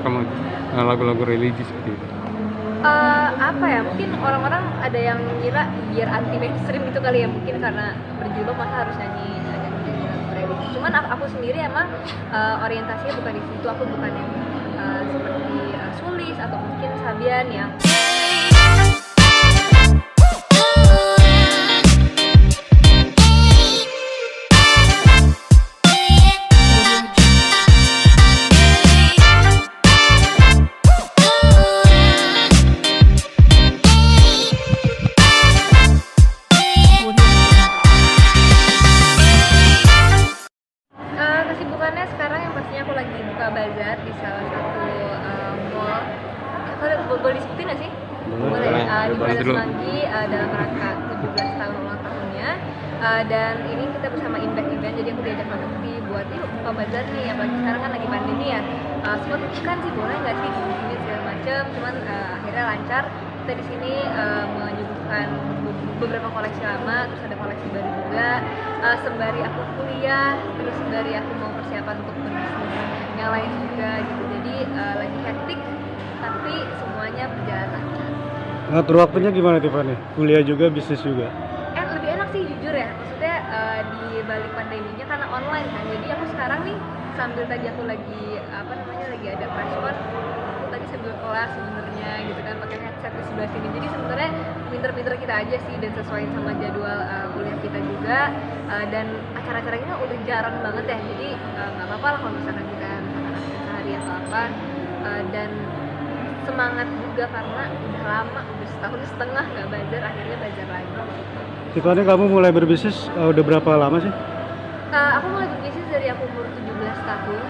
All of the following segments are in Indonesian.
kamu lagu-lagu religi seperti itu? Apa ya, mungkin orang-orang ada yang ngira biar anti mainstream gitu kali ya, mungkin karena berjilbab masa harus nyanyi lagu religi. Cuman aku sendiri emang orientasinya bukan di situ, aku bukan yang seperti Sulis atau mungkin Sabian yang kesibukannya sekarang yang pastinya aku lagi buka bazar di salah satu mall. Boleh disebutin nggak sih? Boleh. Di Plaza Semanggi dalam rangka 17 tahun ulang tahunnya. Dan ini kita bersama Impact Event, jadi aku diajak Mbak Mukti buat yuk buka bazar nih, apalagi sekarang kan lagi pandemi ya. Semua kan sih boleh nggak sih di sini segala macam, cuman akhirnya lancar. Kita di sini menyuguhkan beberapa koleksi lama, terus ada koleksi baru juga. Sembari aku kuliah, terus sembari aku mau persiapan untuk berbisnis yang lain juga gitu. Jadi lagi hektik, tapi semuanya berjalan lancar. Ngatur waktunya gimana Tiffany? Kuliah juga, bisnis juga? Lebih enak sih jujur ya, maksudnya di balik pandeminya karena online kan. Jadi aku sekarang nih sambil tadi aku lagi lagi ada pressure, aku tadi sambil kelas sebenarnya gitu kan, pakai headset di sebelah sini. Jadi sebenarnya pinter-pinter kita aja sih dan sesuaiin sama jadwal kuliah kita juga. Dan acara-acara ini udah jarang banget ya, jadi nggak apa-apa lah kalau misalkan kita sehari atau apa. Dan semangat juga karena udah lama, udah setahun setengah nggak bazar, akhirnya bazar lagi. Tiffany, kamu mulai berbisnis udah berapa lama sih? Aku mulai berbisnis dari aku umur 17 tahun.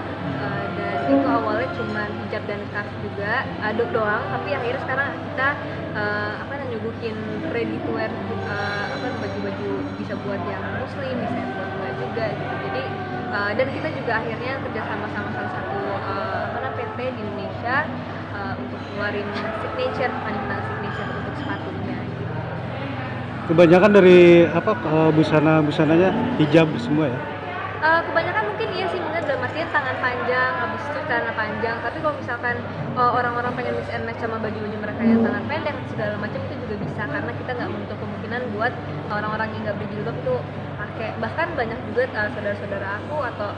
Dan itu awalnya cuma hijab dan scarf juga, aduk doang, tapi akhirnya sekarang kita nyuguhin ready to wear, baju-baju bisa buat yang muslim, bisa yang buat gue juga gitu. Jadi dan kita juga akhirnya kerjasama sama salah satu PT di Indonesia untuk keluarin signature untuk sepatunya gitu. Kebanyakan dari busana-busananya hijab semua ya? Kebanyakan mungkin iya sih, mungkin dalam artian tangan panjang, habis itu celana panjang. Tapi kalau misalkan orang-orang pengen mix and match sama baju-baju mereka yang tangan pendek segala macam, itu juga bisa, karena kita nggak menutup kemungkinan buat orang-orang yang nggak berjilbab itu pakai. Bahkan banyak juga saudara-saudara aku atau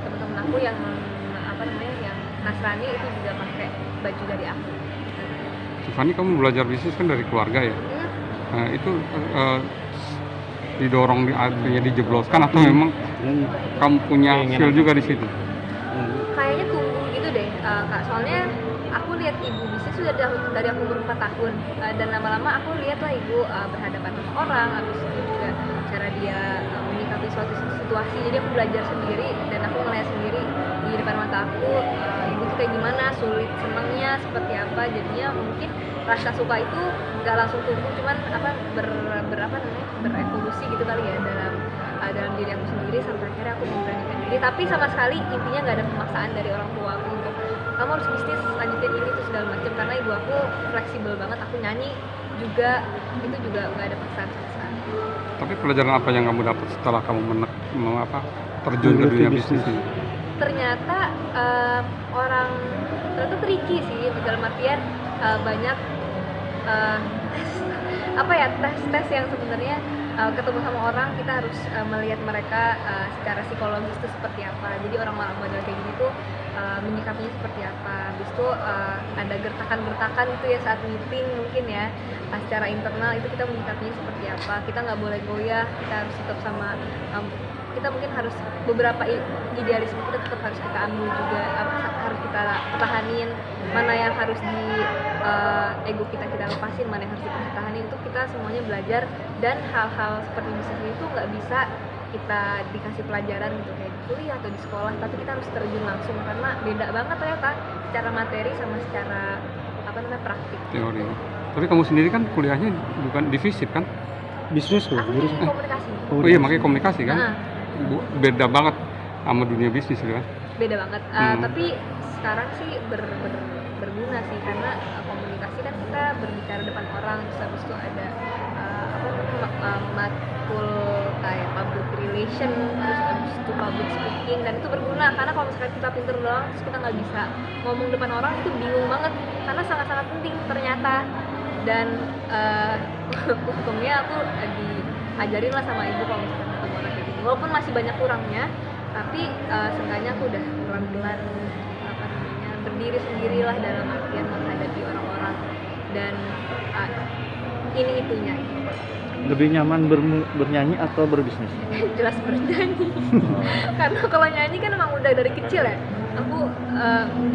teman-teman aku yang yang Nasrani itu juga pakai baju dari aku. Tiffany, kamu belajar bisnis kan dari keluarga ya? Itu didorong dijebloskan atau memang kamu punya skill juga di situ? Kayaknya tumbuh gitu deh, Kak. Soalnya aku lihat ibu bisnis sudah dari aku umur 4 tahun, dan lama-lama aku lihat lah ibu berhadapan sama orang, habis itu juga cara dia menyikapi suatu situasi. Jadi aku belajar sendiri dan aku ngeliat sendiri di depan mata aku ibu tuh kayak gimana, sulit senangnya seperti apa. Jadinya mungkin rasa suka itu nggak langsung tumbuh, cuman berevolusi gitu kali ya dalam diri aku sendiri, sampai akhirnya aku memberanikan diri. Tapi sama sekali intinya nggak ada pemaksaan dari orang tua aku untuk kamu harus bisnis, lanjutin ini tuh segala macam, karena ibu aku fleksibel banget. Aku nyanyi juga, itu juga nggak ada paksaan sama sekali. Tapi pelajaran apa yang kamu dapat setelah kamu terjun ke dunia bisnis ini? Ternyata orang ternyata tricky sih, dalam artian banyak tes yang sebenarnya ketemu sama orang, kita harus melihat mereka secara psikologis itu seperti apa. Jadi orang-orang model kayak gini tuh menyikapinya seperti apa. Habis itu ada gertakan-gertakan itu ya saat meeting mungkin ya, secara internal itu kita menyikapinya seperti apa. Kita nggak boleh goyah, kita harus tetap sama kita mungkin harus beberapa idealisme kita tetap harus kita ambil juga, harus kita pertahanin, mana yang harus di ego kita lepasin, mana yang harus dipertahanin. Itu kita semuanya belajar, dan hal-hal seperti bisnis itu nggak bisa kita dikasih pelajaran gitu kayak di kuliah atau di sekolah, tapi kita harus terjun langsung, karena beda banget ternyata secara materi sama secara praktik. Teori. Tapi kamu sendiri kan kuliahnya bukan di FISIP kan? Bisnis Aku di komunikasi. Oh iya, makanya komunikasi kan? Beda banget sama dunia bisnis kan? Beda banget. Tapi sekarang sih berguna sih, karena komunikasi kan kita berbicara depan orang, terus habis itu ada matkul kayak public relation, terus habis itu public speaking, dan itu berguna karena kalau misalkan kita pinter doang terus kita nggak bisa ngomong depan orang itu bingung banget karena sangat-sangat penting ternyata. Dan untungnya aku diajarin lah sama ibu kalau misalkan ketemu orang kayak gitu, walaupun masih banyak kurangnya, tapi seenggaknya aku udah pelan-pelan berdiri sendirilah dalam artian menghadapi orang-orang. Dan ini itunya Lebih nyaman bernyanyi atau berbisnis? jelas bernyanyi. Karena kalau nyanyi kan emang udah dari kecil ya, aku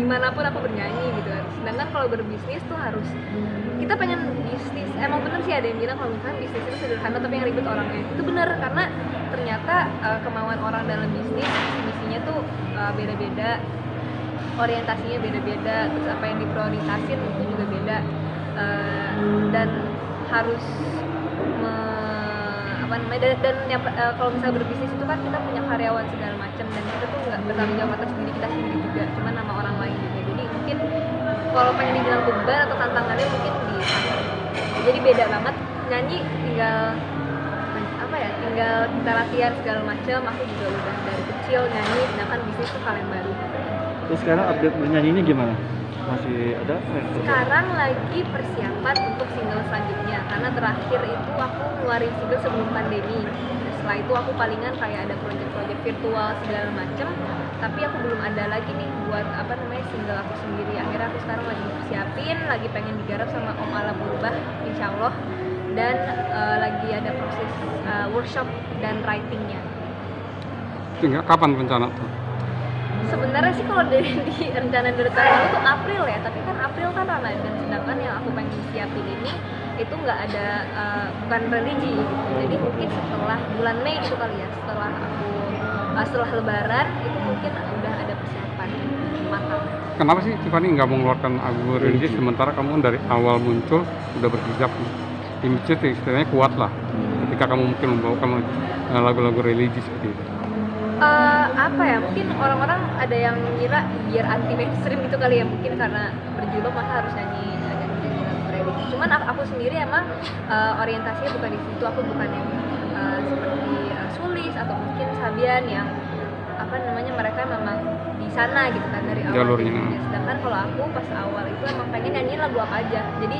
dimanapun aku bernyanyi gitu kan. Sedangkan kalau berbisnis tuh harus kita pengen bisnis, emang bener sih ada yang bilang kalau misalkan bisnis itu sederhana tapi yang ribet orangnya. Itu bener, karena ternyata kemauan orang dalam bisnis misinya tuh beda-beda, orientasinya beda-beda, terus apa yang diprioritasin itu juga beda. Dan harus dan kalau misalnya berbisnis itu kan kita punya karyawan segala macam, dan kita tuh nggak bertanggung jawab atas diri kita sendiri juga, cuma nama orang lain juga. Jadi mungkin kalau pengen dibilang beban atau tantangannya mungkin di sana. Jadi beda banget. Nyanyi tinggal tinggal kita latihan segala macam. Aku juga udah dari kecil nyanyi, sedangkan bisnis itu hal yang baru. Terus sekarang update bernyanyinya gimana? Masih ada? Sekarang lagi persiapan untuk single selanjutnya, karena terakhir itu aku ngeluarin single sebelum pandemi. Setelah itu aku palingan kayak ada project-project virtual segala macem, tapi aku belum ada lagi nih buat single aku sendiri. Akhirnya aku sekarang lagi persiapin, lagi pengen digarap sama Om Alam Berubah insya Allah, dan lagi ada proses workshop dan writingnya. Tinggal kapan rencana tuh? Sebenarnya sih kalau di rencana dari tahun itu April ya, tapi kan April kan Ramadan, sedangkan yang aku pengen siapin ini itu nggak ada bukan religi gitu. Jadi mungkin setelah bulan Mei gitu kali ya, setelah Lebaran itu mungkin udah ada persiapan matang. Kenapa sih Tiffany nggak mengeluarkan album religi sementara kamu dari awal muncul udah berhijab? Image istilahnya kuat lah ketika kamu mungkin membawakan lagu-lagu religi seperti itu. Mungkin orang-orang ada yang ngira biar anti mainstream gitu kali ya, mungkin karena berjuluk masa harus nyanyi lagu religi. Cuman aku sendiri emang orientasinya bukan di situ. Aku bukan yang seperti Sulis atau mungkin Sabian yang mereka memang di sana gitu kan dari awal jalurnya. Sedangkan kalau aku pas awal itu emang pengen nyanyiin lagu apa aja, jadi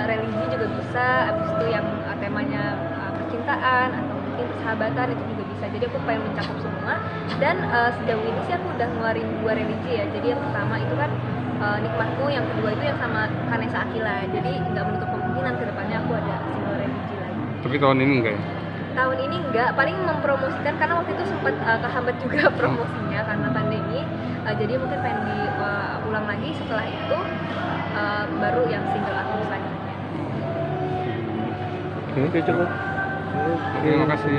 religi juga bisa, abis itu yang temanya percintaan atau mungkin persahabatan itu juga bisa. Jadi aku pengen mencakup semua. Dan sejauh ini sih aku udah ngeluarin 2 religi ya. Jadi yang pertama itu kan Nikmatku, yang kedua itu yang sama Vanessa Akila. Jadi nggak menutup kemungkinan kedepannya aku ada single religi lagi. Tapi tahun ini enggak ya? Tahun ini enggak, paling mempromosikan karena waktu itu sempat kehambat juga promosinya karena pandemi. Jadi mungkin pengen diulang lagi setelah itu baru yang single aku selanjutnya. Oke, cukup. Terima kasih.